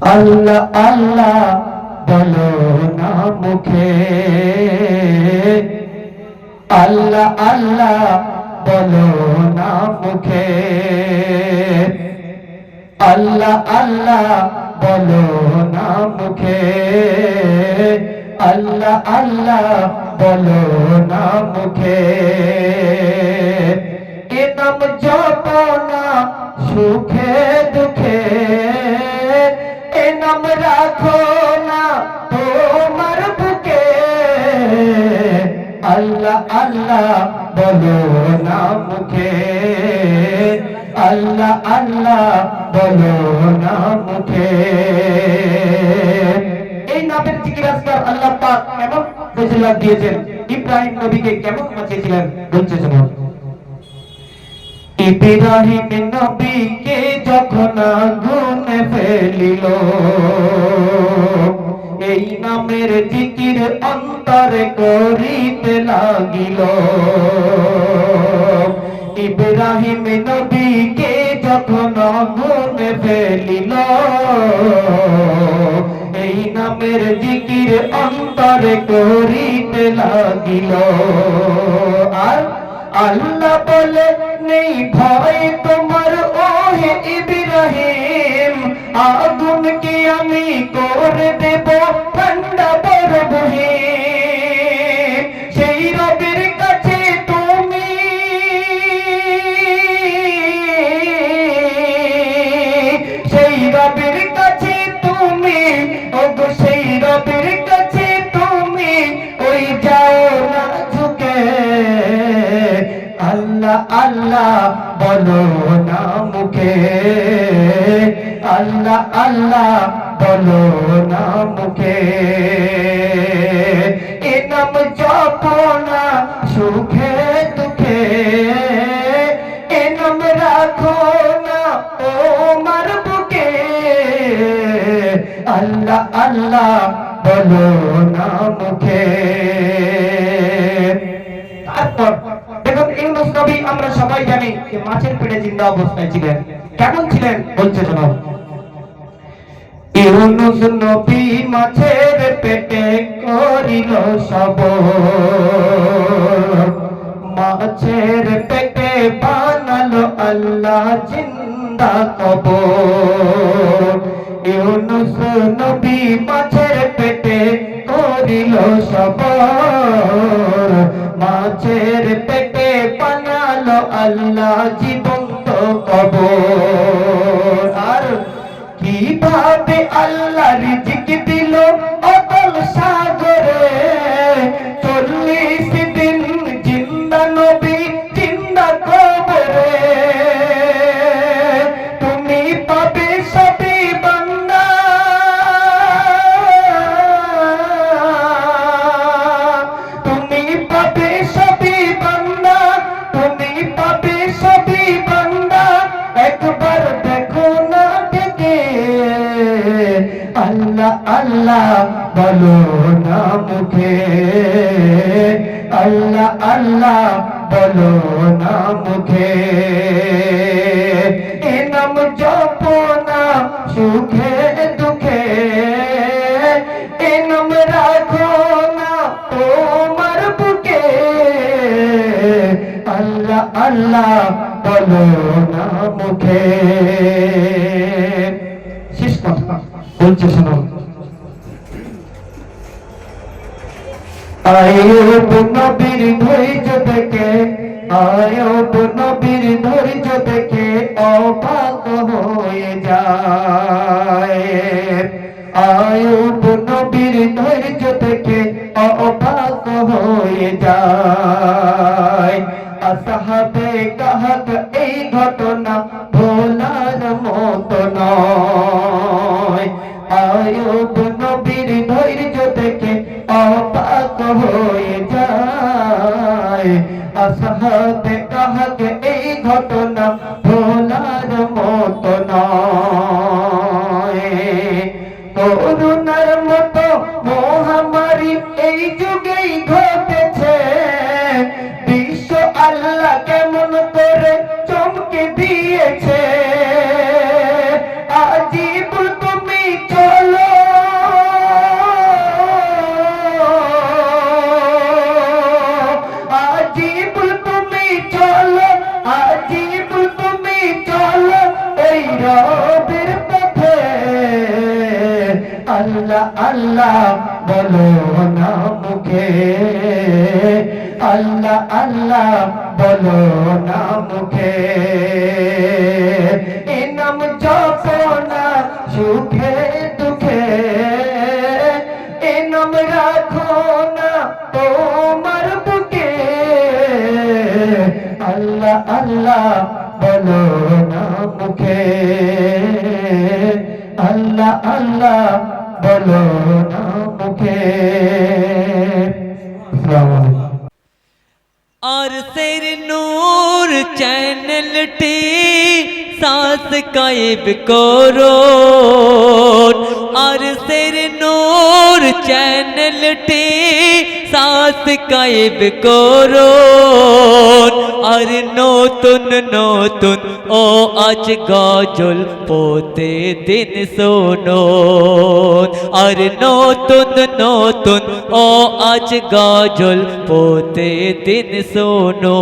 আল্লাহ আল্লাহ বলো না মুখে, আল্লাহ আল্লাহ বলো না মুখে, আল্লাহ আল্লাহ বলো না মুখে, আল্লাহ আল্লাহ বলো না মুখে। এ নাম জপো না সুখে দুঃখে, এ নাম রাখো না তোমার বুকে। আল্লাহ আল্লাহ বলো না মুখে, আল্লাহ আল্লাহ বলো না মুখে। এই নামের জিকির আজকার আল্লাহ পাক কেমন ফজিলত দিয়েছেন, ইব্রাহিম নবীকে কেমন বাঁচিয়েছিলেন বলছে শুনুন। ইব্রাহিম নবীকে যখন আগুনে ফেলিল, এই নামের জিকির অন্তরে করিতে লাগিল। ইব্রাহিম নবীকে যখন আগুনে ফেলিল, এই নামের জিকির অন্তরে করিতে লাগিল। আর আল্লাহ বলে নেই ভয় তোমার ওহে ইব্রাহিম, আগুন কি আমি করে দেব ঠান্ডা বরবহি। সেই রবের কাছে তুমি, সেই রবের কাছে তুমি, ওগো সেই রবের কাছে তুমি ওই যাও না ঝুঁকে। আল্লাহ আল্লাহ বলো না মুখে, আল্লাহ আল্লাহ বলো না মুখে। এ নাম জপো না সুখে দুঃখে, এ নাম রাখো না তোমার বুকে। আল্লাহ আল্লাহ বলো না মুখে। তারপর দেখুন ইউনূস নবী আমরা সবাই জানি যে মাছের পেটে জিন্দা অবস্থায় ছিলেন। কেমন ছিলেন বলছে শোনো। ইউনূস নবী মাছের পেটে করিল সবর, মাছের পেটে বানালো আল্লাহ জিন্দা কবর। ইউনূস নবী মাছের পেটে করিল সবর, মাছের পেটে বানালো আল্লাহ জীবন্ত কবর। আর কিভাবে আল্লাহ রিজিক দিল অতল সাগরে, 40 দিন জিন্দা নবী জিন্দা কবরে। তুমি পাবে সবই বান্দা, তুমি পাবে সবই বান্দা, তুমি পাবে সবই বান্দা, একবার দেখো না দেখে। আল্লাহ আল্লাহ বলো না মুখে, আল্লাহ আল্লাহ বলো না মুখে। এ নাম জপো না সুখে দুঃখে, এ নাম রাখো না তোমার বুকে। আল্লাহ আল্লাহ বলো না মুখে। শেষ কথা বলছে শোনো। আইয়ুব নবীর ধৈর্য দেখে, আইয়ুব নবীর ধৈর্য দেখে অবাক হয়ে যায়। আইয়ুব নবীর ধৈর্য দেখে অবাক হয়ে যায়। আসহাবে কাহাফ এই ঘটনা ভোলার মতো নয়। আইয়ুব নবীর ধৈর্য দেখে অবাক হয়ে যায়। আসহাবে কাহাফ এই ঘটনা ভোলার মতো নয়। করুণার মতো মহামারী এই যুগেই ঘটেছে, বিশ্ব আল্লাহ কেমন করে চমকে দিয়েছে। আজিব তুমি আল্লাহ আল্লাহ বলো না মুখে, আল্লাহ আল্লাহ বলো না মুখে, এ নাম জপো না সুখে দুঃখে, এ নাম রাখো না তোমার বুকে, আল্লাহ আল্লাহ বলো না মুখে, আল্লাহ আল্লাহ বলো না মুখে। আসসালামু আলাইকুম। और सिर नूर चैनलटी सब्सक्राइब करो, और सिर नूर चैनलटी सब्सक्राइब करो, और नतून नतून ও আজ গজল প্রতিদিন শোনো, আর নতুন নতুন ও আজ গজল প্রতিদিন শোনো।